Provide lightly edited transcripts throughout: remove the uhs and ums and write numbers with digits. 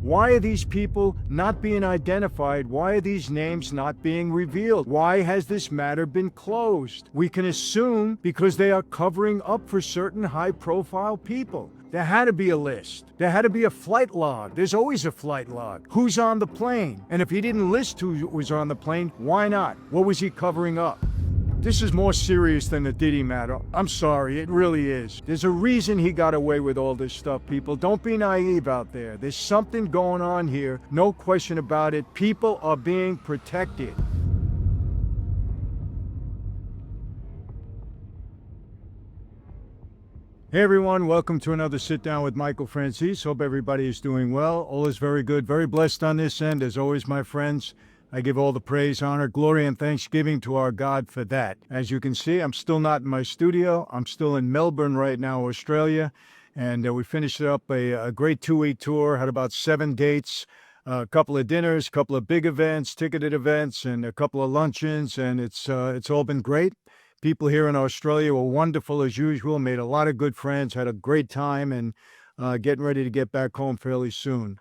Why are these people not being identified? Why are these names not being revealed? Why has this matter been closed? We can assume because they are covering up for certain high-profile people. There had to be a list. There had to be a flight log. There's always a flight log. Who's on the plane? And if he didn't list who was on the plane, why not? What was he covering up? This is more serious than the Diddy matter. I'm sorry, it really is. There's a reason he got away with all this stuff, people. Don't be naive out there. There's something going on here, no question about it. People are being protected. Hey everyone, welcome to another Sit Down with Michael Franzese. Hope everybody is doing well. All is very good, very blessed on this end. As always, my friends, I give all the praise, honor, glory, and thanksgiving to our God for that. As you can see, I'm still not in my studio. I'm still in Melbourne right now, Australia. And we finished up a great 2-week tour, had about 7 dates, a couple of dinners, a couple of big events, ticketed events, and a couple of luncheons. And it's all been great. People here in Australia were wonderful as usual, made a lot of good friends, had a great time, and getting ready to get back home fairly soon.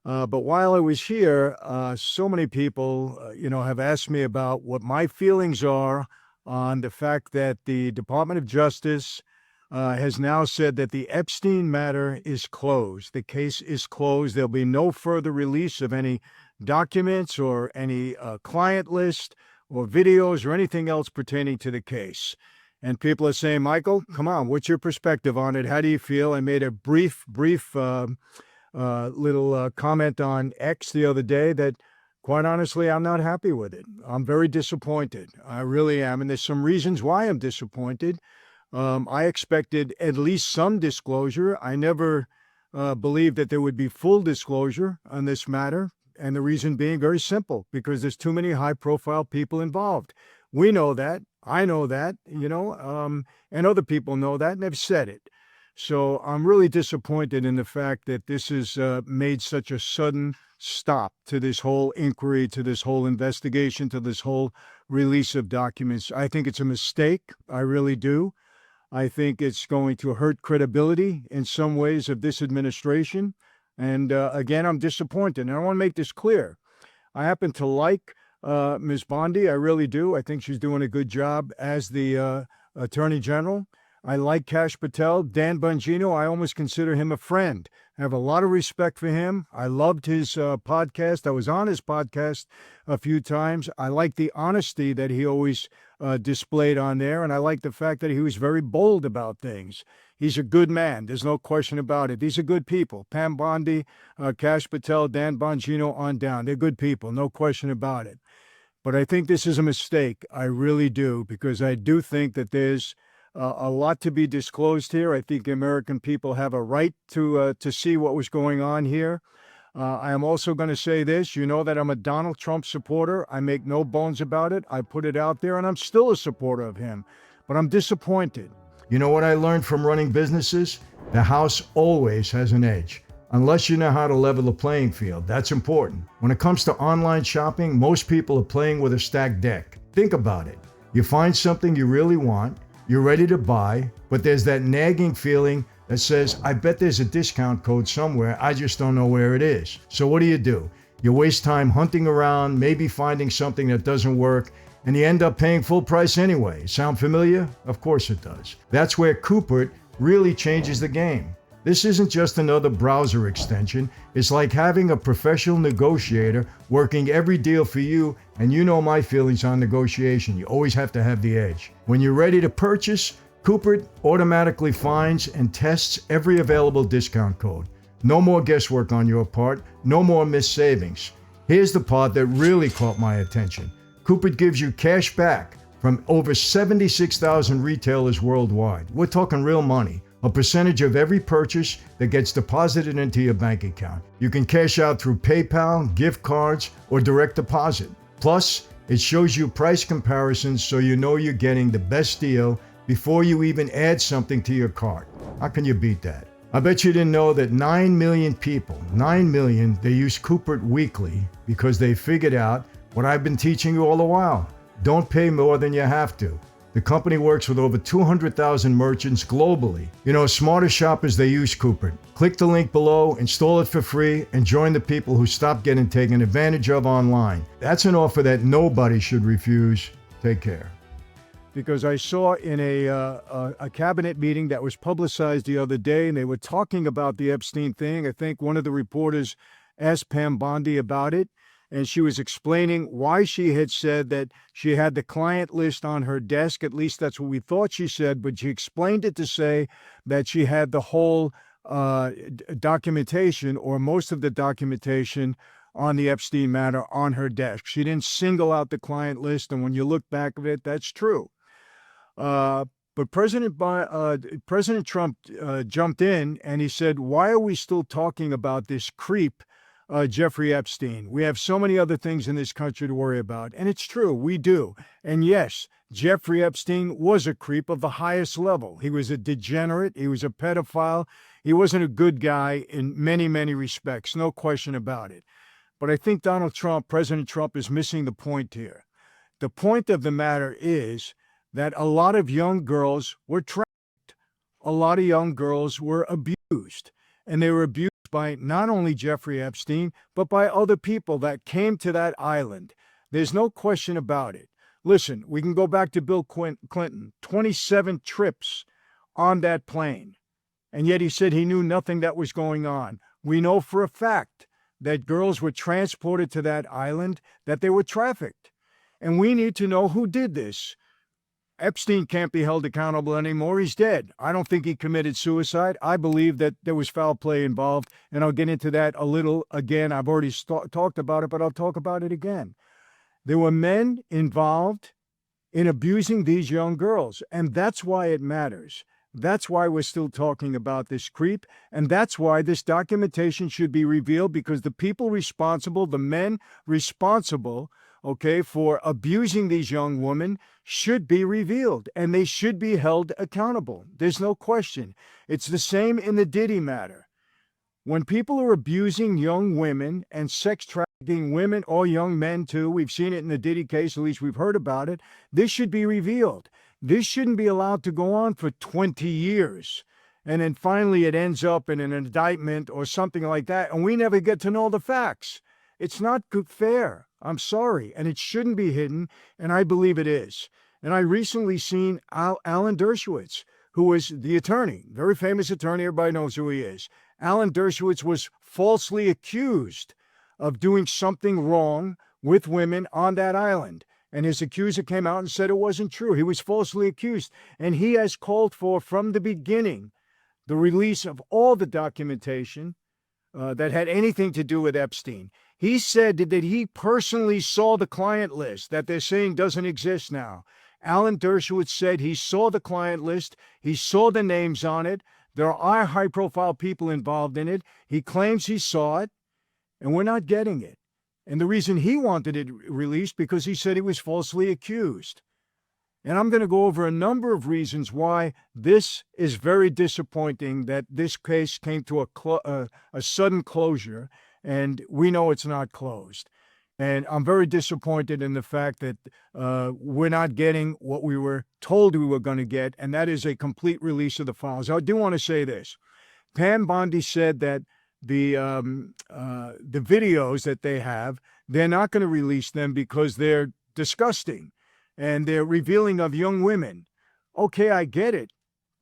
But while I was here, so many people, have asked me about what my feelings are on the fact that the Department of Justice has now said that the Epstein matter is closed. The case is closed. There'll be no further release of any documents or any client list or videos or anything else pertaining to the case. And people are saying, Michael, come on, what's your perspective on it? How do you feel? I made a brief little comment on X the other day that, quite honestly, I'm not happy with it. I'm very disappointed. I really am. And there's some reasons why I'm disappointed. I expected at least some disclosure. I never believed that there would be full disclosure on this matter. And the reason being very simple, because there's too many high-profile people involved. We know that. I know that, and other people know that, and they've said it. So I'm really disappointed in the fact that this has made such a sudden stop to this whole inquiry, to this whole investigation, to this whole release of documents. I think it's a mistake. I really do. I think it's going to hurt credibility in some ways of this administration. And again, I'm disappointed. And I want to make this clear. I happen to like Ms. Bondi. I really do. I think she's doing a good job as the Attorney General. I like Kash Patel. Dan Bongino, I almost consider him a friend. I have a lot of respect for him. I loved his podcast. I was on his podcast a few times. I like the honesty that he always displayed on there, and I like the fact that he was very bold about things. He's a good man. There's no question about it. These are good people. Pam Bondi, Kash Patel, Dan Bongino on down. They're good people, no question about it. But I think this is a mistake. I really do, because I do think that there's a lot to be disclosed here. I think American people have a right to see what was going on here. I am also going to say this. You know that I'm a Donald Trump supporter. I make no bones about it. I put it out there, and I'm still a supporter of him. But I'm disappointed. You know what I learned from running businesses? The house always has an edge, unless you know how to level the playing field. That's important. When it comes to online shopping, most people are playing with a stacked deck. Think about it. You find something you really want, you're ready to buy, but there's that nagging feeling that says, I bet there's a discount code somewhere, I just don't know where it is. So what do? You waste time hunting around, maybe finding something that doesn't work, and you end up paying full price anyway. Sound familiar? Of course it does. That's where Couprint really changes the game. This isn't just another browser extension. It's like having a professional negotiator working every deal for you, and you know my feelings on negotiation. You always have to have the edge. When you're ready to purchase, Couprint automatically finds and tests every available discount code. No more guesswork on your part, no more missed savings. Here's the part that really caught my attention. Couprint gives you cash back from over 76,000 retailers worldwide. We're talking real money. A percentage of every purchase that gets deposited into your bank account. You can cash out through PayPal, gift cards, or direct deposit. Plus, it shows you price comparisons so you know you're getting the best deal before you even add something to your cart. How can you beat that? I bet you didn't know that 9 million people, 9 million, they use Couprint weekly because they figured out what I've been teaching you all the while. Don't pay more than you have to. The company works with over 200,000 merchants globally. You know, smarter shoppers, they use Couprint. Click the link below, install it for free, and join the people who stop getting taken advantage of online. That's an offer that nobody should refuse. Take care. Because I saw in a cabinet meeting that was publicized the other day, and they were talking about the Epstein thing. I think one of the reporters asked Pam Bondi about it, and she was explaining why she had said that she had the client list on her desk. At least that's what we thought she said, but she explained it to say that she had the whole documentation, or most of the documentation, on the Epstein matter on her desk. She didn't single out the client list, and when you look back at it, that's true. But President Trump jumped in and he said, why are we still talking about this creep, Jeffrey Epstein? We have so many other things in this country to worry about. And it's true, we do. And yes, Jeffrey Epstein was a creep of the highest level. He was a degenerate. He was a pedophile. He wasn't a good guy in many, many respects. No question about it. But I think President Trump is missing the point here. The point of the matter is that a lot of young girls were trafficked. A lot of young girls were abused. And they were abused by not only Jeffrey Epstein, but by other people that came to that island. There's no question about it. Listen, we can go back to Bill Clinton, 27 trips on that plane. And yet he said he knew nothing that was going on. We know for a fact that girls were transported to that island, that they were trafficked. And we need to know who did this. Epstein can't be held accountable anymore. He's dead. I don't think he committed suicide. I believe that there was foul play involved, and I'll get into that a little again. I've already talked about it, but I'll talk about it again. There were men involved in abusing these young girls, and that's why it matters. That's why we're still talking about this creep, and that's why this documentation should be revealed, because the people responsible, the men responsible, for abusing these young women should be revealed, and they should be held accountable. There's no question. It's the same in the Diddy matter. When people are abusing young women and sex trafficking women, or young men too, we've seen it in the Diddy case, at least we've heard about it, this should be revealed. This shouldn't be allowed to go on for 20 years. And then finally it ends up in an indictment or something like that, and we never get to know the facts. It's not fair. I'm sorry. And it shouldn't be hidden, and I believe it is. And I recently seen Alan Dershowitz, who was the attorney, very famous attorney, everybody knows who he is. Alan Dershowitz was falsely accused of doing something wrong with women on that island. And his accuser came out and said it wasn't true. He was falsely accused. And he has called for, from the beginning, the release of all the documentation that had anything to do with Epstein. He said that he personally saw the client list that they're saying doesn't exist now. Alan Dershowitz said he saw the client list. He saw the names on it. There are high-profile people involved in it. He claims he saw it, and we're not getting it. And the reason he wanted it released, because he said he was falsely accused. And I'm going to go over a number of reasons why this is very disappointing, that this case came to a sudden closure, and we know it's not closed. And I'm very disappointed in the fact that we're not getting what we were told we were going to get, and that is a complete release of the files. I do want to say this. Pam Bondi said that the videos that they have, they're not going to release them because they're disgusting and they're revealing of young women. Okay, I get it.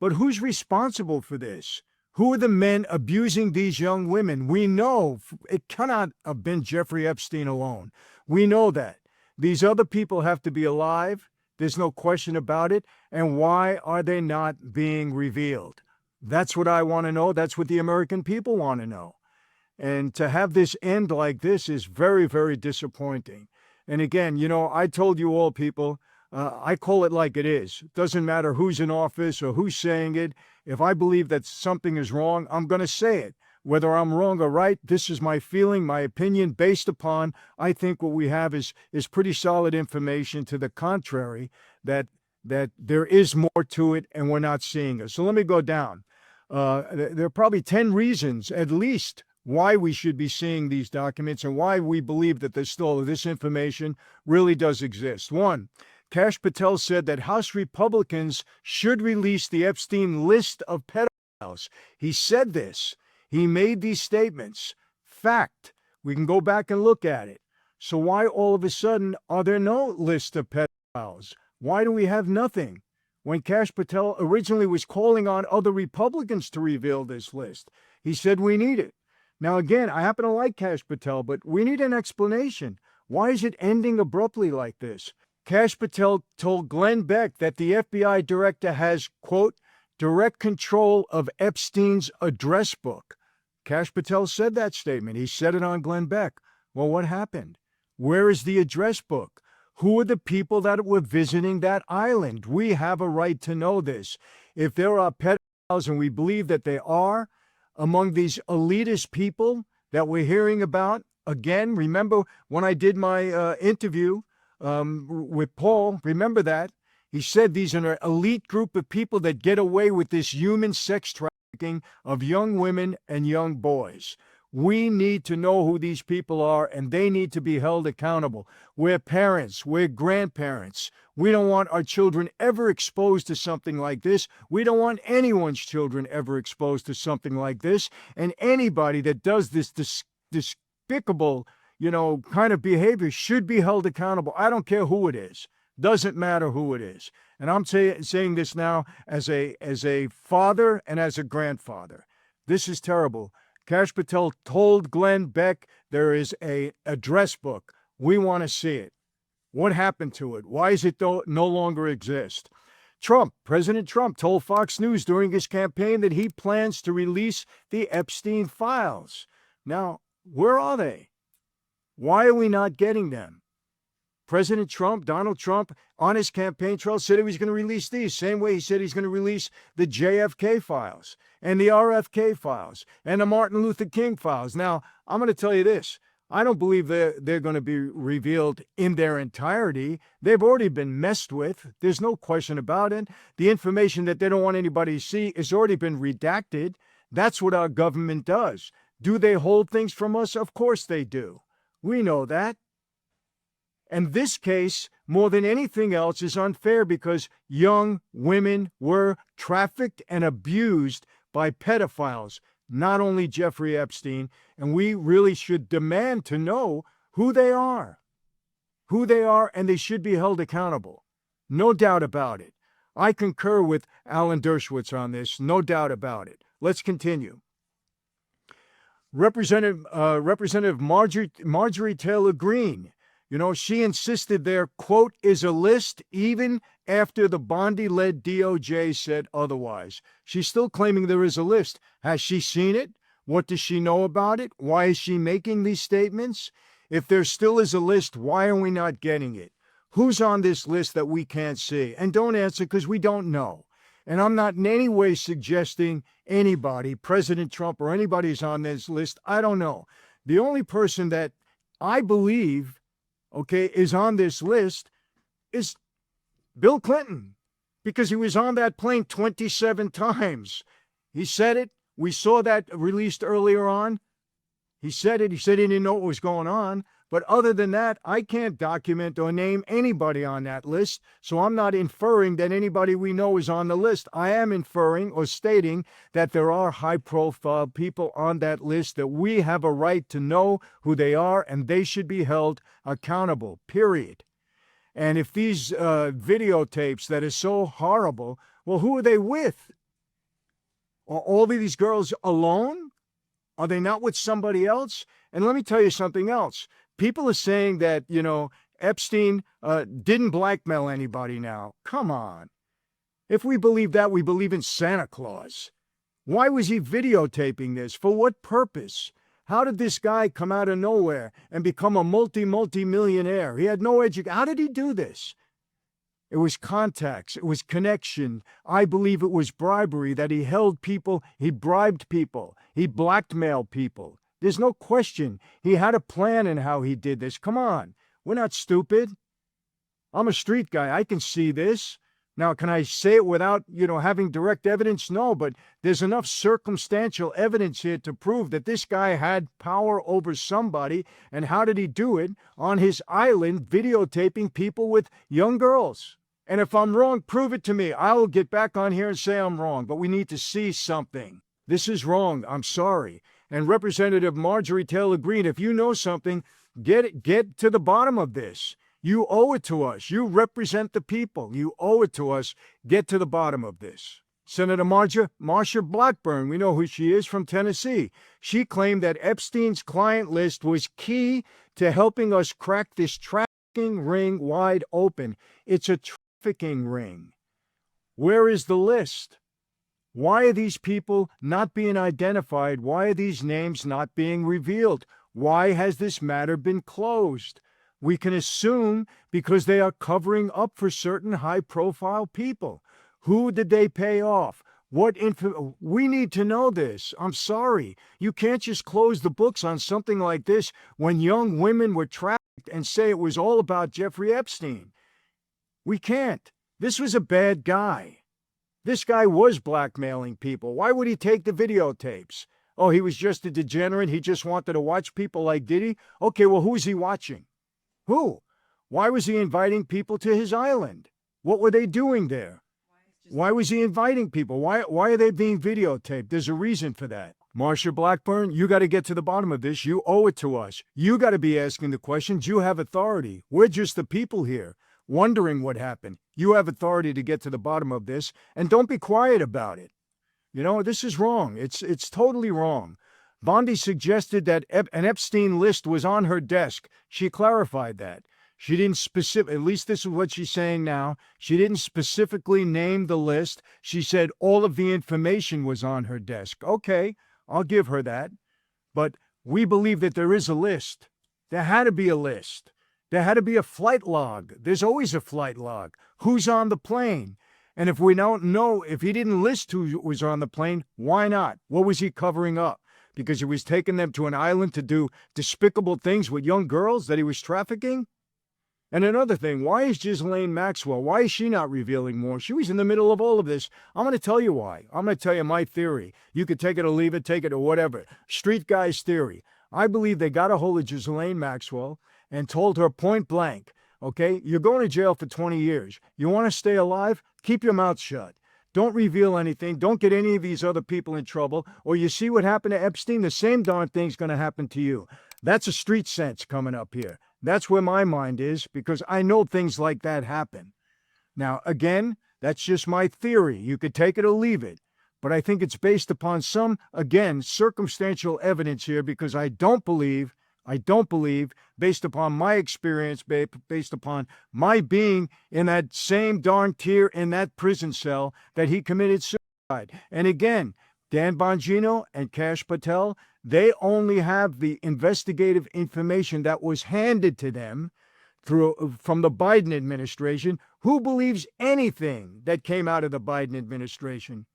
But who's responsible for this? Who are the men abusing these young women? We know it cannot have been Jeffrey Epstein alone. We know that. These other people have to be alive. There's no question about it. And why are they not being revealed? That's what I want to know. That's what the American people want to know. And to have this end like this is very, very disappointing. And again, I told you all, people, I call it like it is. It doesn't matter who's in office or who's saying it. If I believe that something is wrong, I'm going to say it. Whether I'm wrong or right, this is my feeling, my opinion, based upon, I think what we have is pretty solid information to the contrary, that there is more to it and we're not seeing it. So let me go down. There are probably 10 reasons, at least, why we should be seeing these documents and why we believe that this information really does exist. One, Kash Patel said that House Republicans should release the Epstein list of pedophiles. He said this. He made these statements. Fact. We can go back and look at it. So why all of a sudden are there no list of pedophiles? Why do we have nothing? When Kash Patel originally was calling on other Republicans to reveal this list, he said we need it. Now again, I happen to like Kash Patel, but we need an explanation. Why is it ending abruptly like this? Kash Patel told Glenn Beck that the FBI director has, quote, direct control of Epstein's address book. Kash Patel said that statement. He said it on Glenn Beck. Well, what happened? Where is the address book? Who are the people that were visiting that island? We have a right to know this. If there are pedophiles, and we believe that they are, among these elitist people that we're hearing about, again, remember when I did my interview with Paul, remember that? He said these are an elite group of people that get away with this human sex trafficking of young women and young boys. We need to know who these people are, and they need to be held accountable. We're parents. We're grandparents. We don't want our children ever exposed to something like this. We don't want anyone's children ever exposed to something like this. And anybody that does this despicable, kind of behavior should be held accountable. I don't care who it is. Doesn't matter who it is. And I'm saying this now as a father and as a grandfather. This is terrible. Kash Patel told Glenn Beck there is an address book. We want to see it. What happened to it? Why does it no longer exist? President Trump told Fox News during his campaign that he plans to release the Epstein files. Now, where are they? Why are we not getting them? President Trump, Donald Trump, on his campaign trail said he was going to release these. Same way he said he's going to release the JFK files and the RFK files and the Martin Luther King files. Now, I'm going to tell you this. I don't believe they're going to be revealed in their entirety. They've already been messed with. There's no question about it. The information that they don't want anybody to see has already been redacted. That's what our government does. Do they hold things from us? Of course they do. We know that. And this case, more than anything else, is unfair because young women were trafficked and abused by pedophiles, not only Jeffrey Epstein, and we really should demand to know who they are, and they should be held accountable. No doubt about it. I concur with Alan Dershowitz on this, no doubt about it. Let's continue. Representative Marjorie Taylor Greene, she insisted there, quote, is a list even after the Bondi-led DOJ said otherwise. She's still claiming there is a list. Has she seen it? What does she know about it? Why is she making these statements? If there still is a list, why are we not getting it? Who's on this list that we can't see? And don't answer because we don't know. And I'm not in any way suggesting anybody, President Trump or anybody who's on this list. I don't know. The only person that I believe is on this list is Bill Clinton, because he was on that plane 27 times. He said it. We saw that released earlier on. He said it. He said he didn't know what was going on. But other than that, I can't document or name anybody on that list, so I'm not inferring that anybody we know is on the list. I am inferring or stating that there are high-profile people on that list that we have a right to know who they are, and they should be held accountable, period. And if these videotapes that are so horrible, well, who are they with? Are all of these girls alone? Are they not with somebody else? And let me tell you something else. People are saying that, Epstein didn't blackmail anybody now. Come on. If we believe that, we believe in Santa Claus. Why was he videotaping this? For what purpose? How did this guy come out of nowhere and become a multi-millionaire? He had no education. How did he do this? It was contacts. It was connection. I believe it was bribery, that he held people, he bribed people, he blackmailed people. There's no question. He had a plan in how he did this. Come on. We're not stupid. I'm a street guy. I can see this. Now, can I say it without, having direct evidence? No, but there's enough circumstantial evidence here to prove that this guy had power over somebody. And how did he do it? On his island, videotaping people with young girls. And if I'm wrong, prove it to me. I will get back on here and say I'm wrong, but we need to see something. This is wrong. I'm sorry. And Representative Marjorie Taylor Greene, if you know something, get to the bottom of this. You owe it to us. You represent the people. You owe it to us. Get to the bottom of this. Senator Marsha Blackburn, we know who she is, from Tennessee. She claimed that Epstein's client list was key to helping us crack this trafficking ring wide open. It's a trafficking ring. Where is the list? Why are these people not being identified? Why are these names not being revealed? Why has this matter been closed? We can assume because they are covering up for certain high-profile people. Who did they pay off? We need to know this. I'm sorry. You can't just close the books on something like this when young women were trafficked and say it was all about Jeffrey Epstein. We can't. This was a bad guy. This guy was blackmailing people. Why would he take the videotapes? Oh, he was just a degenerate. He just wanted to watch people like Diddy? Okay, well, who's he watching? Who? Why was he inviting people to his island? What were they doing there? Why was he inviting people? Why are they being videotaped? There's a reason for that. Marsha Blackburn, you got to get to the bottom of this. You owe it to us. You got to be asking the questions. You have authority. We're just the people here, wondering what happened. You have authority to get to the bottom of this, and don't be quiet about it. This is wrong. It's totally wrong. Bondi suggested that an Epstein list was on her desk. She clarified that. She didn't at least this is what she's saying now. She didn't specifically name the list. She said all of the information was on her desk. Okay, I'll give her that. But we believe that there is a list. There had to be a list. There had to be a flight log. There's always a flight log. Who's on the plane? And if we don't know, if he didn't list who was on the plane, why not? What was he covering up? Because he was taking them to an island to do despicable things with young girls that he was trafficking? And another thing, why is Ghislaine Maxwell, why is she not revealing more? She was in the middle of all of this. I'm going to tell you why. I'm going to tell you my theory. You could take it or leave it, take it or whatever. Street guy's theory. I believe they got a hold of Ghislaine Maxwell and told her point blank, okay, you're going to jail for 20 years. You want to stay alive? Keep your mouth shut. Don't reveal anything. Don't get any of these other people in trouble. Or you see what happened to Epstein? The same darn thing's going to happen to you. That's a street sense coming up here. That's where my mind is, because I know things like that happen. Now, again, that's just my theory. You could take it or leave it. But I think it's based upon some, again, circumstantial evidence here, because I don't believe, based upon my experience, based upon my being in that same darn tier in that prison cell, that he committed suicide. And again, Dan Bongino and Kash Patel, they only have the investigative information that was handed to them from the Biden administration. Who believes anything that came out of the Biden administration?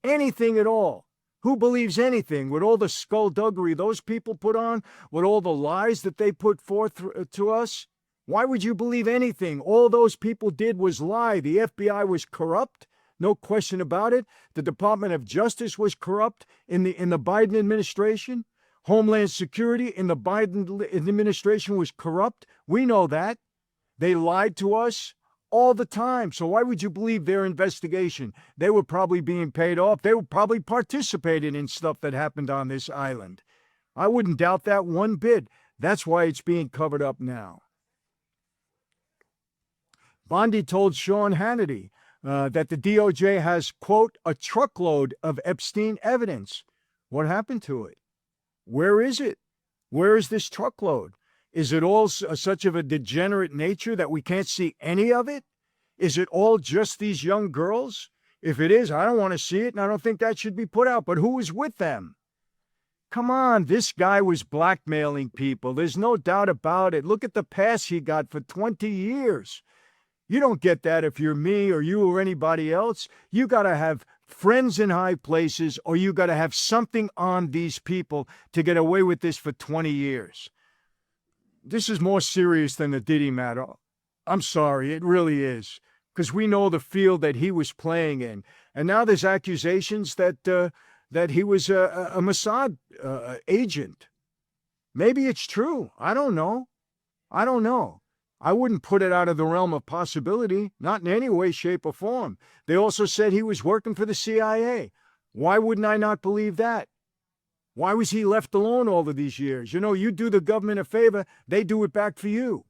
Anything at all? Who believes anything with all the skullduggery those people put on, with all the lies that they put forth to us? Why would you believe anything? All those people did was lie. The FBI was corrupt, no question about it. The Department of Justice was corrupt in the Biden administration. Homeland Security in the Biden administration was corrupt. We know that. They lied to us all the time. So why would you believe their investigation? They were probably being paid off. They were probably participating in stuff that happened on this island. I wouldn't doubt that one bit. That's why it's being covered up now. Bondi told Sean Hannity that the DOJ has, quote, a truckload of Epstein evidence. What happened to it? Where is it? Where is this truckload? Is it all such of a degenerate nature that we can't see any of it? Is it all just these young girls? If it is, I don't want to see it, and I don't think that should be put out. But who was with them? Come on, this guy was blackmailing people. There's no doubt about it. Look at the pass he got for 20 years. You don't get that if you're me or you or anybody else. You got to have friends in high places, or you got to have something on these people to get away with this for 20 years. This is more serious than the Diddy matter. I'm sorry, it really is. because we know the field that he was playing in. And now there's accusations that he was a Mossad agent. Maybe it's true. I don't know. I wouldn't put it out of the realm of possibility, not in any way, shape, or form. They also said he was working for the CIA. Why wouldn't I not believe that? Why was he left alone all of these years? You know, you do the government a favor, they do it back for you.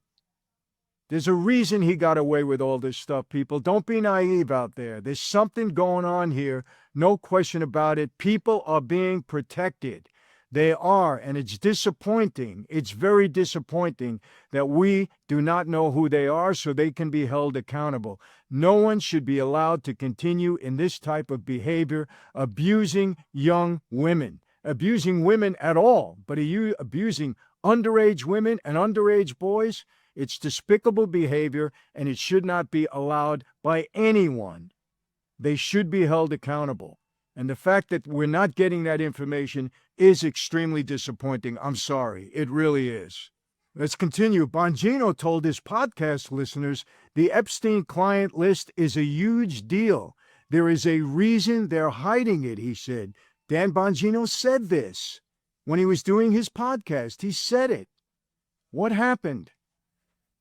There's a reason he got away with all this stuff, people. Don't be naive out there. There's something going on here, no question about it. People are being protected. They are, and it's disappointing. It's very disappointing that we do not know who they are so they can be held accountable. No one should be allowed to continue in this type of behavior, abusing young women. Abusing women at all, but abusing underage women and underage boys, it's despicable behavior, and it should not be allowed by anyone. They should be held accountable. And the fact that we're not getting that information is extremely disappointing. I'm sorry. It really is. Let's continue. Bongino told his podcast listeners the Epstein client list is a huge deal. There is a reason they're hiding it, he said. Dan Bongino said this when he was doing his podcast. He said it. What happened?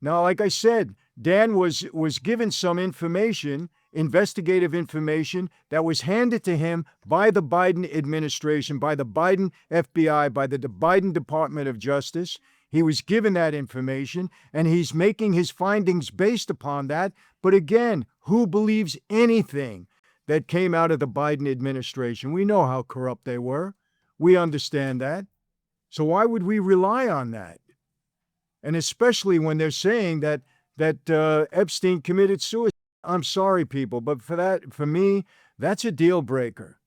Now, like I said, Dan was given some information, investigative information, that was handed to him by the Biden administration, by the Biden FBI, by the Biden Department of Justice. He was given that information, and he's making his findings based upon that. But again, who believes anything that came out of the Biden administration? We know how corrupt they were. We understand that. So why would we rely on that? And especially when they're saying that Epstein committed suicide. I'm sorry, people, but for me, that's a deal breaker.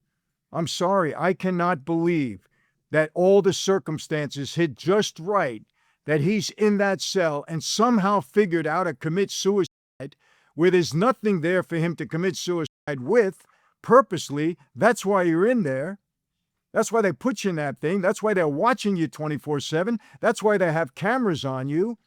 I'm sorry. I cannot believe that all the circumstances hit just right, that he's in that cell and somehow figured out to commit suicide where there's nothing there for him to commit suicide with purposely. That's why you're in there. That's why they put you in that thing. That's why they're watching you 24/7. That's why they have cameras on you.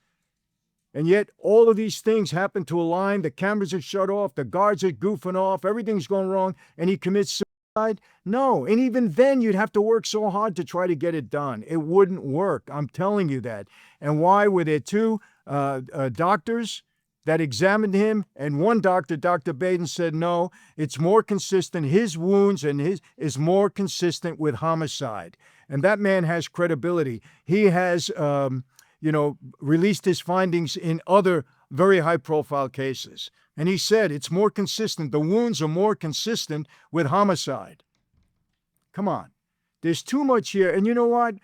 And yet all of these things happen to align. The cameras are shut off. The guards are goofing off. Everything's going wrong. And he commits suicide? No. And even then, you'd have to work so hard to try to get it done. It wouldn't work. I'm telling you that. And why were there two doctors that examined him? And one doctor, Dr. Baden, said, no, it's more consistent. His wounds and his is more consistent with homicide. And that man has credibility. He has, released his findings in other very high-profile cases. And he said it's more consistent. The wounds are more consistent with homicide. Come on. There's too much here. And you know what?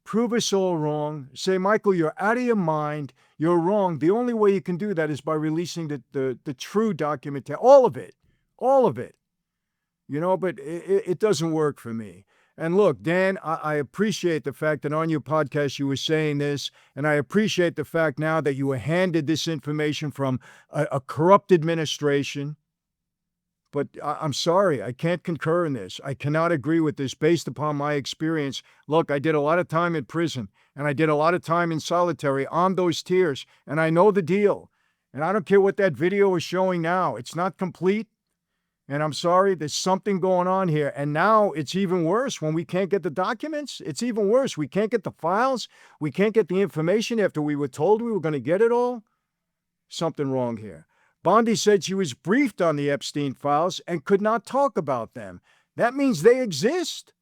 Prove us all wrong. Say, Michael, you're out of your mind. You're wrong. The only way you can do that is by releasing the true documentation. All of it. All of it. But it doesn't work for me. And look, Dan, I appreciate the fact that on your podcast you were saying this, and I appreciate the fact now that you were handed this information from a corrupt administration. But I'm sorry, I can't concur in this. I cannot agree with this based upon my experience. Look, I did a lot of time in prison, and I did a lot of time in solitary on those tiers, and I know the deal. And I don't care what that video is showing now. It's not complete. And I'm sorry, there's something going on here. And now it's even worse when we can't get the documents. It's even worse. We can't get the files. We can't get the information after we were told we were going to get it all. Something wrong here. Bondi said she was briefed on the Epstein files and could not talk about them. That means they exist.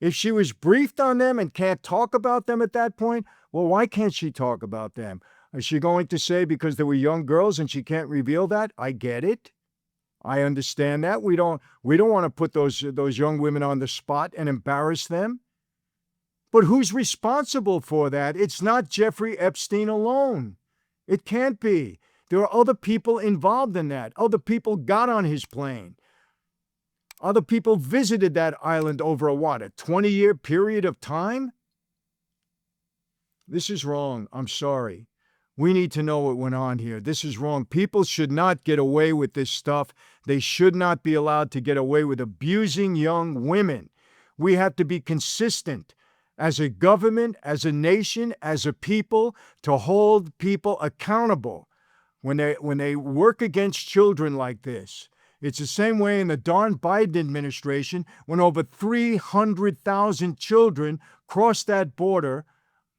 If she was briefed on them and can't talk about them at that point, well, why can't she talk about them? Is she going to say because they were young girls and she can't reveal that? I get it. I understand that. We don't want to put those young women on the spot and embarrass them. But who's responsible for that? It's not Jeffrey Epstein alone. It can't be. There are other people involved in that. Other people got on his plane. Other people visited that island over a 20-year period of time? This is wrong. I'm sorry. We need to know what went on here. This is wrong. People should not get away with this stuff. They should not be allowed to get away with abusing young women. We have to be consistent as a government, as a nation, as a people, to hold people accountable. when they work against children like this. It's the same way in the darn Biden administration when over 300,000 children crossed that border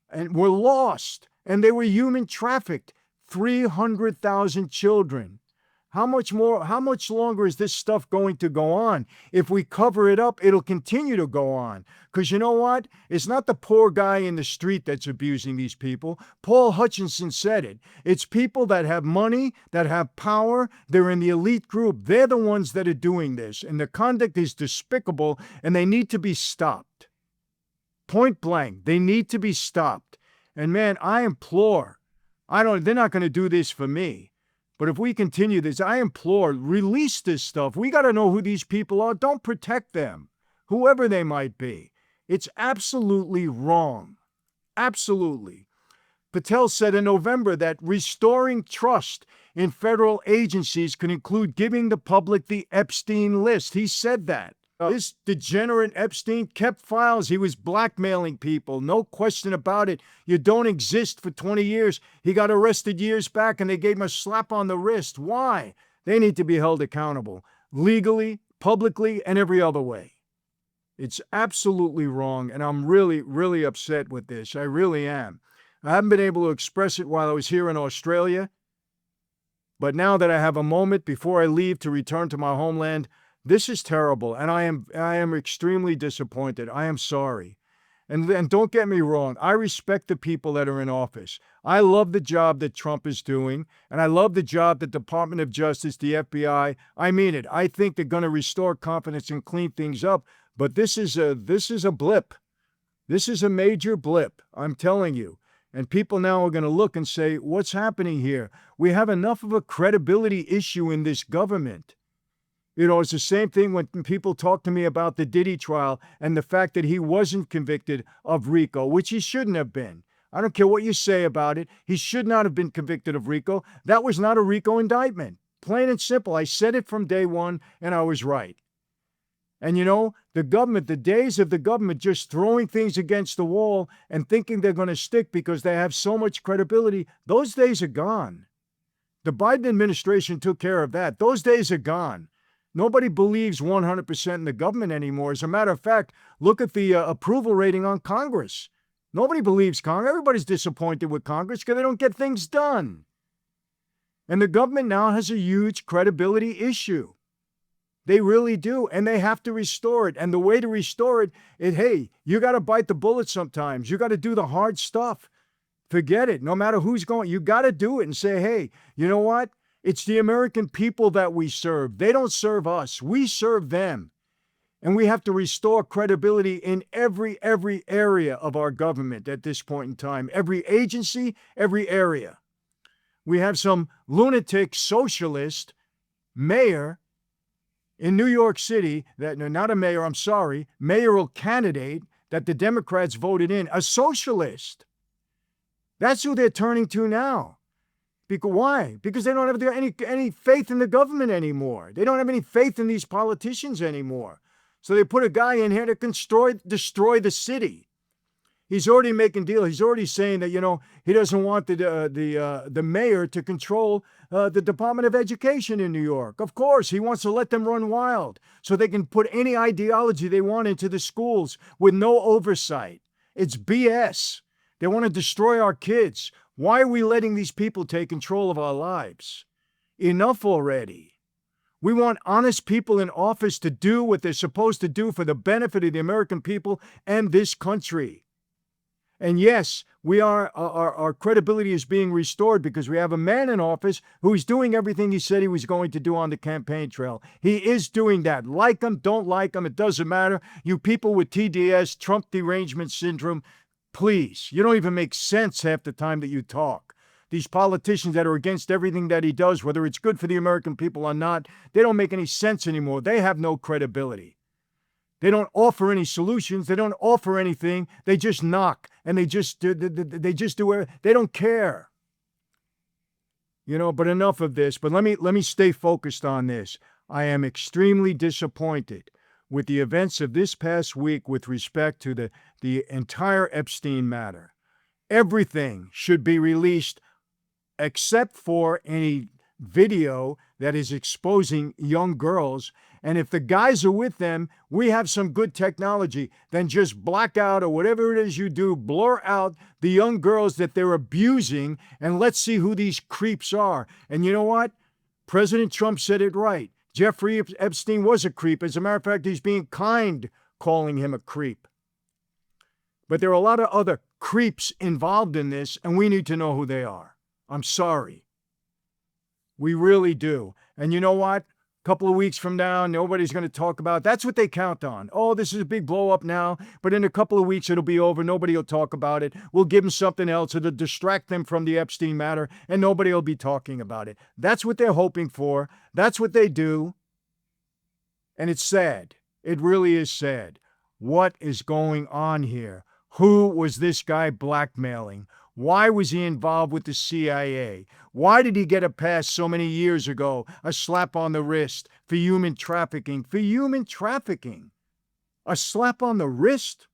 and were lost, and they were human trafficked. 300,000 children. How much longer is this stuff going to go on? If we cover it up, it'll continue to go on. Because you know what? It's not the poor guy in the street that's abusing these people. Paul Hutchinson said it. It's people that have money, that have power. They're in the elite group. They're the ones that are doing this. And the conduct is despicable, and they need to be stopped. Point blank, they need to be stopped. And man, I implore, they're not going to do this for me. But if we continue this, I implore, release this stuff. We got to know who these people are. Don't protect them, whoever they might be. It's absolutely wrong. Absolutely. Patel said in November that restoring trust in federal agencies can include giving the public the Epstein List. He said that. This degenerate Epstein kept files. He was blackmailing people. No question about it. You don't exist for 20 years. He got arrested years back and they gave him a slap on the wrist. Why? They need to be held accountable legally, publicly, and every other way. It's absolutely wrong, and I'm really, really upset with this. I really am. I haven't been able to express it while I was here in Australia, but now that I have a moment before I leave to return to my homeland, this is terrible, and I am extremely disappointed. I am sorry. And don't get me wrong, I respect the people that are in office. I love the job that Trump is doing, and I love the job that the Department of Justice, the FBI, I mean it. I think they're going to restore confidence and clean things up, but this is a blip. This is a major blip, I'm telling you. And people now are going to look and say, what's happening here? We have enough of a credibility issue in this government. You know, it's the same thing when people talk to me about the Diddy trial and the fact that he wasn't convicted of RICO, which he shouldn't have been. I don't care what you say about it. He should not have been convicted of RICO. That was not a RICO indictment. Plain and simple. I said it from day one, and I was right. And you know, the government, the days of the government just throwing things against the wall and thinking they're going to stick because they have so much credibility, those days are gone. The Biden administration took care of that. Those days are gone. Nobody believes 100% in the government anymore. As a matter of fact, look at the approval rating on Congress. Nobody believes Congress. Everybody's disappointed with Congress because they don't get things done. And the government now has a huge credibility issue. They really do, and they have to restore it. And the way to restore it is, hey, you got to bite the bullet sometimes. You got to do the hard stuff. Forget it. No matter who's going, you got to do it and say, hey, you know what? It's the American people that we serve. They don't serve us. We serve them. And we have to restore credibility in every area of our government at this point in time. Every agency, every area. We have some lunatic socialist mayor in New York City, not a mayor, I'm sorry, mayoral candidate that the Democrats voted in, a socialist. That's who they're turning to now. Because why? Because they don't have any faith in the government anymore. They don't have any faith in these politicians anymore. So they put a guy in here that can destroy the city. He's already making deals. He's already saying that, you know, he doesn't want the mayor to control the Department of Education in New York. Of course, he wants to let them run wild so they can put any ideology they want into the schools with no oversight. It's BS. They want to destroy our kids. Why are we letting these people take control of our lives? Enough already. We want honest people in office to do what they're supposed to do for the benefit of the American people and this country. And yes, our credibility is being restored because we have a man in office who is doing everything he said he was going to do on the campaign trail. He is doing that. Like him, don't like him, it doesn't matter. You people with TDS, Trump derangement syndrome, please, you don't even make sense half the time that you talk. These politicians that are against everything that he does, whether it's good for the American people or not, they don't make any sense anymore. They have no credibility. They don't offer any solutions. They don't offer anything. They just knock and they just do it. They don't care. You know, but enough of this. But let me stay focused on this. I am extremely disappointed with the events of this past week with respect to the entire Epstein matter. Everything should be released except for any video that is exposing young girls. And if the guys are with them, we have some good technology. Then just black out or whatever it is you do, blur out the young girls that they're abusing, and let's see who these creeps are. And you know what? President Trump said it right. Jeffrey Epstein was a creep. As a matter of fact, he's being kind calling him a creep. But there are a lot of other creeps involved in this, and we need to know who they are. I'm sorry. We really do. And you know what? A couple of weeks from now, nobody's going to talk about it. That's what they count on. Oh, this is a big blow up now, but in a couple of weeks, it'll be over. Nobody will talk about it. We'll give them something else. It'll distract them from the Epstein matter, and nobody will be talking about it. That's what they're hoping for. That's what they do. And it's sad. It really is sad. What is going on here? Who was this guy blackmailing? Why was he involved with the CIA? Why did he get a pass so many years ago, a slap on the wrist for human trafficking? For human trafficking? A slap on the wrist?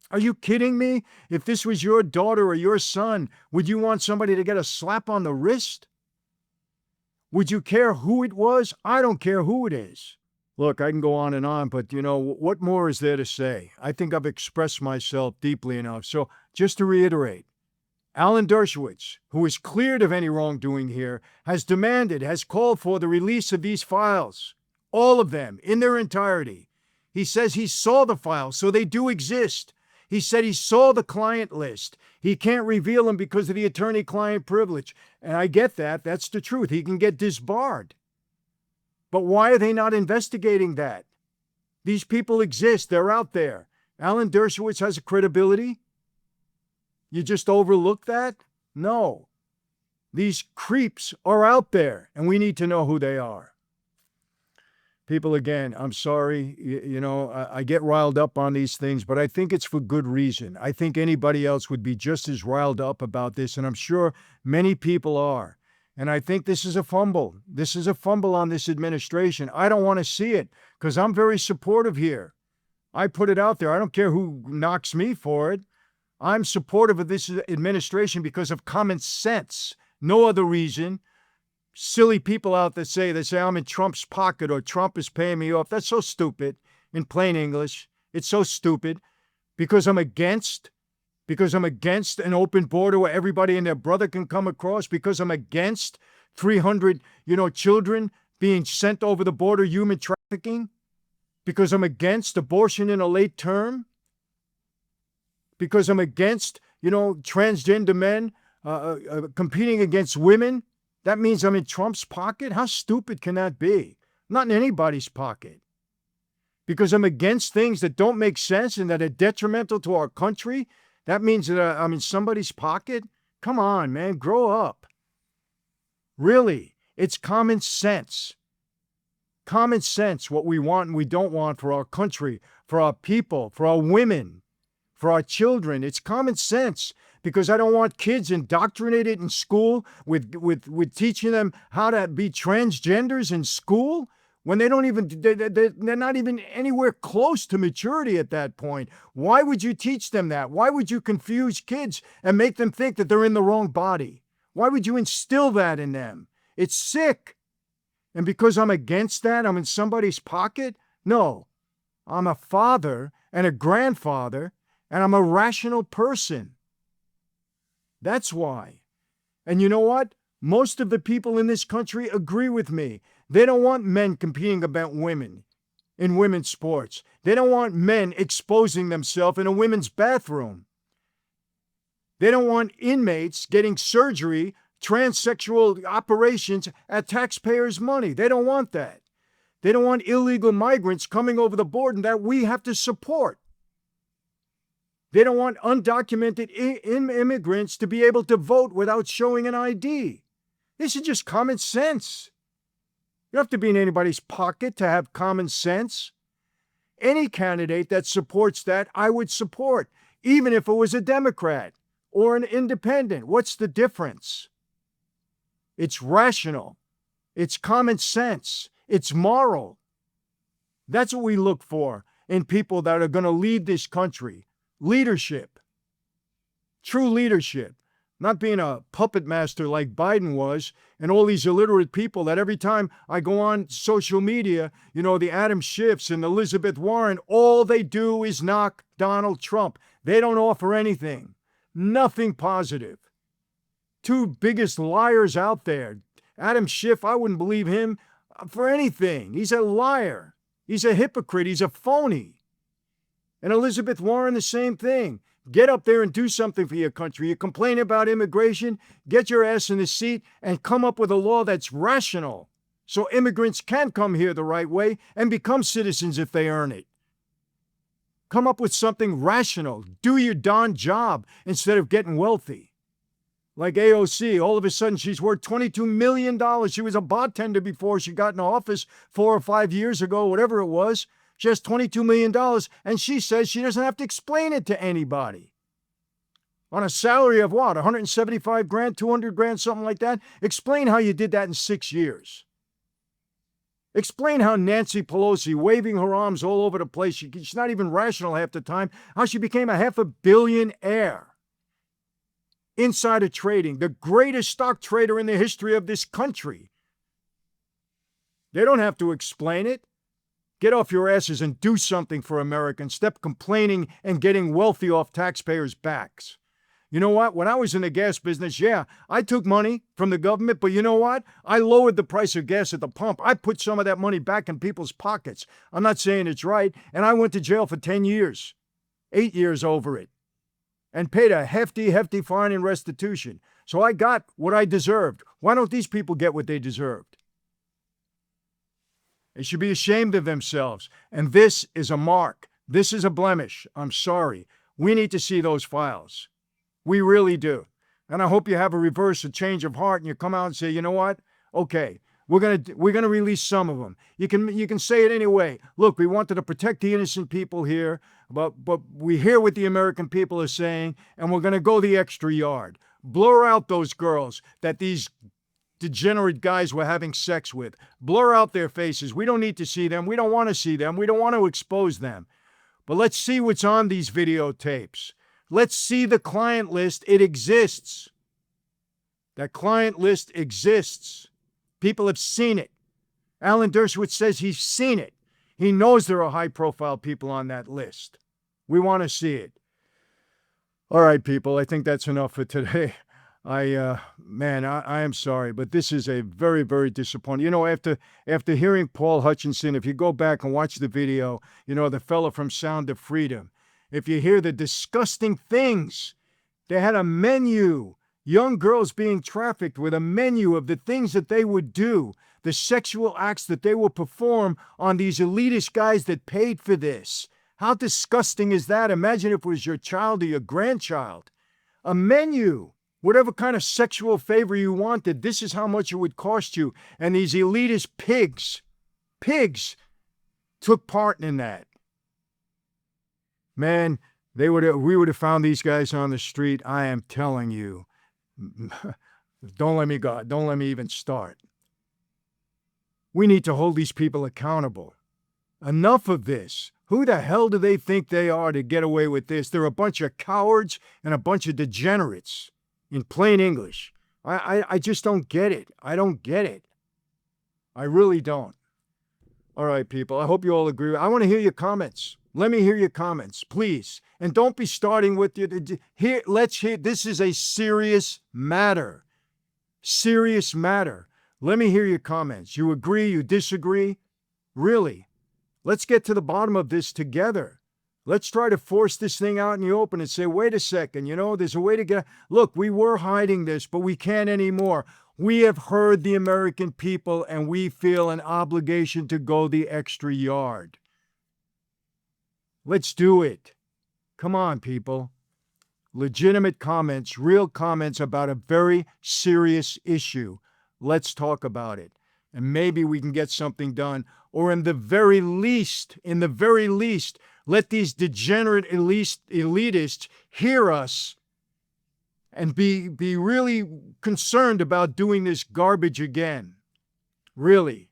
Are you kidding me? If this was your daughter or your son, would you want somebody to get a slap on the wrist? Would you care who it was? I don't care who it is. Look, I can go on, but what more is there to say? I think I've expressed myself deeply enough. So just to reiterate, Alan Dershowitz, who is cleared of any wrongdoing here, has called for the release of these files, all of them, in their entirety. He says he saw the files, so they do exist. He said he saw the client list. He can't reveal them because of the attorney-client privilege. And I get that. That's the truth. He can get disbarred. But why are they not investigating that? These people exist. They're out there. Alan Dershowitz has a credibility. You just overlook that? No. These creeps are out there, and we need to know who they are. People, again, I'm sorry. I get riled up on these things, but I think it's for good reason. I think anybody else would be just as riled up about this, and I'm sure many people are. And I think this is a fumble. This is a fumble on this administration. I don't want to see it because I'm very supportive here. I put it out there. I don't care who knocks me for it. I'm supportive of this administration because of common sense. No other reason. Silly people out there say I'm in Trump's pocket or Trump is paying me off. That's so stupid in plain English. It's so stupid because I'm against an open border where everybody and their brother can come across, because I'm against 300, children being sent over the border, human trafficking, because I'm against abortion in a late term, because I'm against, transgender men competing against women. That means I'm in Trump's pocket? How stupid can that be? I'm not in anybody's pocket. Because I'm against things that don't make sense and that are detrimental to our country. That means that I'm in somebody's pocket? Come on, man, grow up. Really, it's common sense. Common sense, what we want and we don't want for our country, for our people, for our women, for our children. It's common sense, because I don't want kids indoctrinated in school with teaching them how to be transgenders in school. When they're not even anywhere close to maturity at that point. Why would you teach them that? Why would you confuse kids and make them think that they're in the wrong body? Why would you instill that in them? It's sick. And because I'm against that, I'm in somebody's pocket? No. I'm a father and a grandfather, and I'm a rational person. That's why. And you know what? Most of the people in this country agree with me. They don't want men competing about women in women's sports. They don't want men exposing themselves in a women's bathroom. They don't want inmates getting surgery, transsexual operations at taxpayers' money. They don't want that. They don't want illegal migrants coming over the border that we have to support. They don't want undocumented immigrants to be able to vote without showing an ID. This is just common sense. You don't have to be in anybody's pocket to have common sense. Any candidate that supports that, I would support, even if it was a Democrat or an independent. What's the difference? It's rational. It's common sense. It's moral. That's what we look for in people that are going to lead this country. Leadership. True leadership. not being a puppet master like Biden was, and all these illiterate people that every time I go on social media, the Adam Schiffs and Elizabeth Warren, all they do is knock Donald Trump. They don't offer anything, nothing positive. Two biggest liars out there. Adam Schiff, I wouldn't believe him for anything. He's a liar. He's a hypocrite. He's a phony. And Elizabeth Warren, the same thing. Get up there and do something for your country. You complain about immigration, get your ass in the seat and come up with a law that's rational so immigrants can come here the right way and become citizens if they earn it. Come up with something rational. Do your darn job instead of getting wealthy. Like AOC, all of a sudden she's worth $22 million. She was a bartender before she got in office 4 or 5 years ago, whatever it was. She has $22 million, and she says she doesn't have to explain it to anybody. On a salary of what, 175 grand, 200 grand, something like that? Explain how you did that in 6 years. Explain how Nancy Pelosi, waving her arms all over the place, she's not even rational half the time, how she became a $500 million insider trading, the greatest stock trader in the history of this country. They don't have to explain it. Get off your asses and do something for Americans. Stop complaining and getting wealthy off taxpayers' backs. You know what? When I was in the gas business, yeah, I took money from the government, but you know what? I lowered the price of gas at the pump. I put some of that money back in people's pockets. I'm not saying it's right, and I went to jail for 10 years, 8 years over it, and paid a hefty fine and restitution. So I got what I deserved. Why don't these people get what they deserved? They should be ashamed of themselves. And this is a mark. This is a blemish. I'm sorry. We need to see those files. We really do. And I hope you have a change of heart, and you come out and say, you know what? Okay, we're gonna release some of them. You can say it anyway. Look, we wanted to protect the innocent people here, but we hear what the American people are saying, and we're gonna go the extra yard. Blur out those girls that these degenerate guys were having sex with. Blur out their faces. We don't need to see them. We don't want to see them. We don't want to expose them. But let's see what's on these videotapes. Let's see the client list. It exists. That client list exists. People have seen it. Alan Dershowitz says he's seen it. He knows there are high-profile people on that list. We want to see it. All right, people, I think that's enough for today. I am sorry, but this is a very, very disappointing. After hearing Paul Hutchinson, if you go back and watch the video, the fellow from Sound of Freedom, if you hear the disgusting things, they had a menu, young girls being trafficked with a menu of the things that they would do, the sexual acts that they will perform on these elitist guys that paid for this. How disgusting is that? Imagine if it was your child or your grandchild. A menu. Whatever kind of sexual favor you wanted, this is how much it would cost you. And these elitist pigs took part in that. Man, we would have found these guys on the street. I am telling you. Don't let me go. Don't let me even start. We need to hold these people accountable. Enough of this. Who the hell do they think they are to get away with this? They're a bunch of cowards and a bunch of degenerates. In plain English. I just don't get it. I don't get it. I really don't. All right, people. I hope you all agree. I want to hear your comments. Let me hear your comments, please. And don't be starting with here. Let's hear. This is a serious matter. Serious matter. Let me hear your comments. You agree? You disagree? Really? Let's get to the bottom of this together. Let's try to force this thing out in the open and say, wait a second, there's a way to get... Look, we were hiding this, but we can't anymore. We have heard the American people, and we feel an obligation to go the extra yard. Let's do it. Come on, people. Legitimate comments, real comments about a very serious issue. Let's talk about it. And maybe we can get something done. Or in the very least, let these degenerate elitists hear us and be really concerned about doing this garbage again. Really.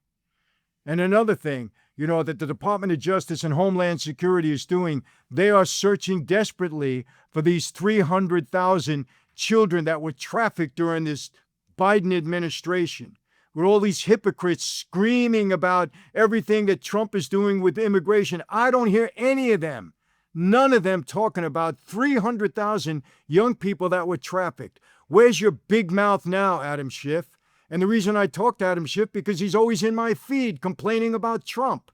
And another thing, that the Department of Justice and Homeland Security is doing, they are searching desperately for these 300,000 children that were trafficked during this Biden administration, with all these hypocrites screaming about everything that Trump is doing with immigration. I don't hear any of them, none of them talking about 300,000 young people that were trafficked. Where's your big mouth now, Adam Schiff? And the reason I talk to Adam Schiff, because he's always in my feed complaining about Trump.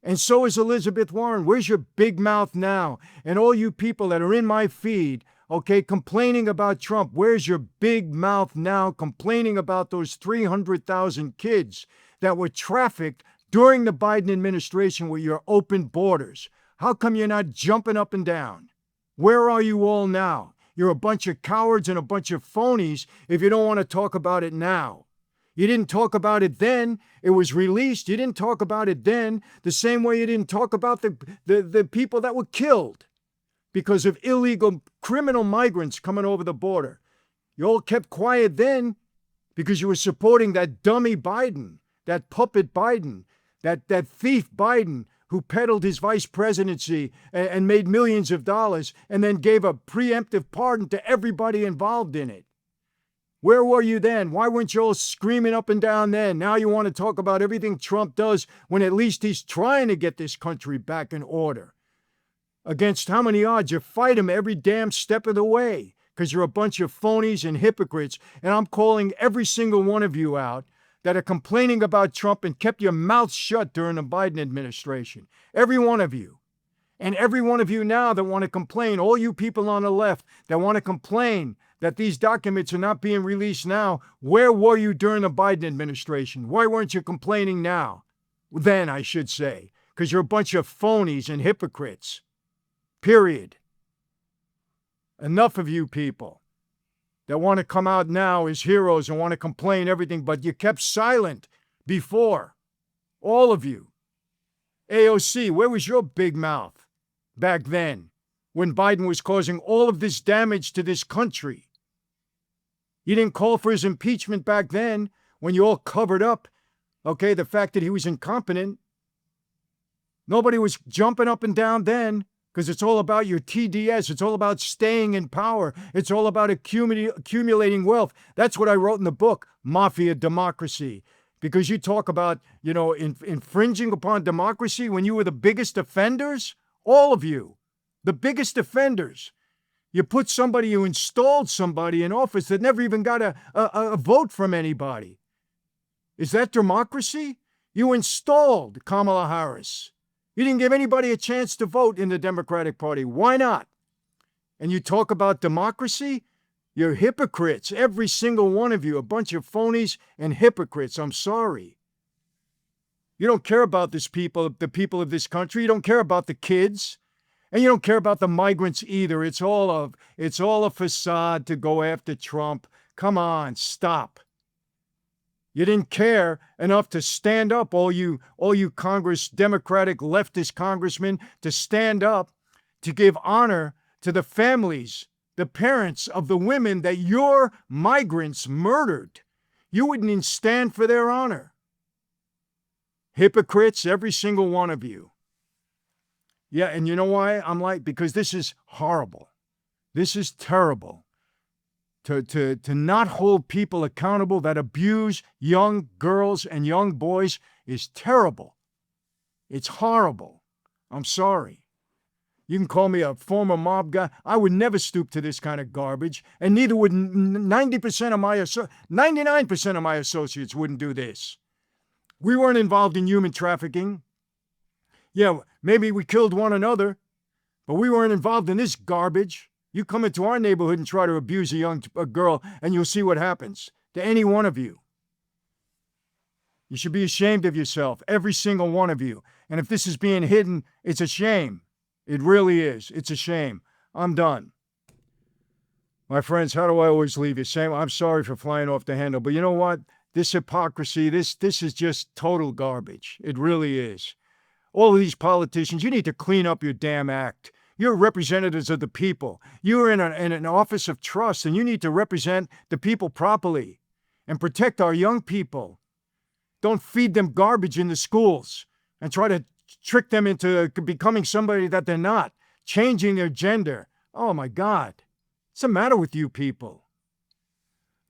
And so is Elizabeth Warren. Where's your big mouth now? And all you people that are in my feed, okay, complaining about Trump, where's your big mouth now complaining about those 300,000 kids that were trafficked during the Biden administration with your open borders? How come you're not jumping up and down? Where are you all now? You're a bunch of cowards and a bunch of phonies if you don't want to talk about it now. You didn't talk about it then. It was released. You didn't talk about it then the same way you didn't talk about the people that were killed because of illegal criminal migrants coming over the border. You all kept quiet then because you were supporting that dummy Biden, that puppet Biden, that thief Biden who peddled his vice presidency and made millions of dollars and then gave a preemptive pardon to everybody involved in it. Where were you then? Why weren't you all screaming up and down then? Now you want to talk about everything Trump does when at least he's trying to get this country back in order. Against how many odds? You fight him every damn step of the way because you're a bunch of phonies and hypocrites. And I'm calling every single one of you out that are complaining about Trump and kept your mouth shut during the Biden administration. Every one of you. And every one of you now that want to complain, all you people on the left that want to complain that these documents are not being released now, where were you during the Biden administration? Why weren't you complaining now? Then, I should say, because you're a bunch of phonies and hypocrites. Period. Enough of you people that want to come out now as heroes and want to complain everything, but you kept silent before. All of you. AOC, where was your big mouth back then when Biden was causing all of this damage to this country? You didn't call for his impeachment back then when you all covered up, okay, the fact that he was incompetent. Nobody was jumping up and down then because it's all about your TDS. It's all about staying in power. It's all about accumulating wealth. That's what I wrote in the book, Mafia Democracy. Because you talk about, infringing upon democracy when you were the biggest offenders, all of you, the biggest offenders. You put somebody, you installed somebody in office that never even got a vote from anybody. Is that democracy? You installed Kamala Harris. You didn't give anybody a chance to vote in the Democratic Party. Why not? And you talk about democracy? You're hypocrites, every single one of you, a bunch of phonies and hypocrites. I'm sorry. You don't care about the people of this country. You don't care about the kids. And you don't care about the migrants either. It's all a facade to go after Trump. Come on, stop. You didn't care enough to stand up, all you Democratic leftist congressmen, to stand up to give honor to the families, the parents of the women that your migrants murdered. You wouldn't even stand for their honor. Hypocrites, every single one of you. Yeah, and you know why I'm like, because this is horrible. This is terrible. To not hold people accountable that abuse young girls and young boys is terrible. It's horrible. I'm sorry. You can call me a former mob guy. I would never stoop to this kind of garbage, and neither would 99% of my associates wouldn't do this. We weren't involved in human trafficking. Yeah, maybe we killed one another, but we weren't involved in this garbage. You come into our neighborhood and try to abuse a girl, and you'll see what happens to any one of you. You should be ashamed of yourself, every single one of you. And if this is being hidden, it's a shame. It really is. It's a shame. I'm done. My friends, how do I always leave you? I'm sorry for flying off the handle, but you know what? This hypocrisy, this is just total garbage. It really is. All of these politicians, you need to clean up your damn act. You're representatives of the people. You're in an office of trust, and you need to represent the people properly and protect our young people. Don't feed them garbage in the schools and try to trick them into becoming somebody that they're not, changing their gender. Oh, my God. What's the matter with you people?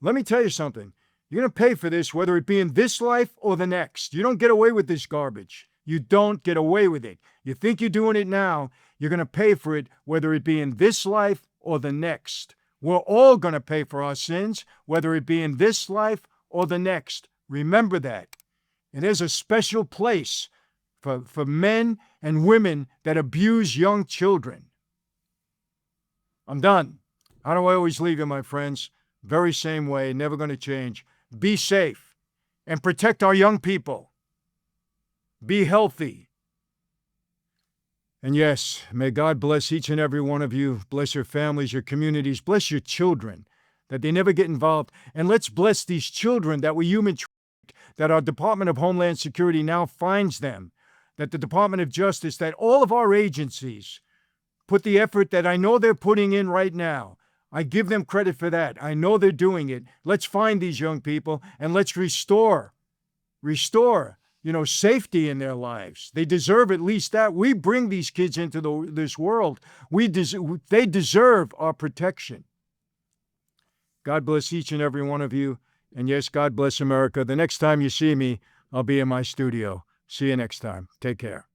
Let me tell you something. You're going to pay for this, whether it be in this life or the next. You don't get away with this garbage. You don't get away with it. You think you're doing it now, you're going to pay for it, whether it be in this life or the next. We're all going to pay for our sins, whether it be in this life or the next. Remember that. And there's a special place for men and women that abuse young children. I'm done. How do I always leave you, my friends? Very same way, never going to change. Be safe and protect our young people. Be healthy. And yes, may God bless each and every one of you. Bless your families, your communities. Bless your children, that they never get involved. And let's bless these children that we human traffic, that our Department of Homeland Security now finds them, that the Department of Justice, that all of our agencies put the effort that I know they're putting in right now. I give them credit for that. I know they're doing it. Let's find these young people and let's restore, safety in their lives. They deserve at least that. We bring these kids into this world. They deserve our protection. God bless each and every one of you. And yes, God bless America. The next time you see me, I'll be in my studio. See you next time. Take care.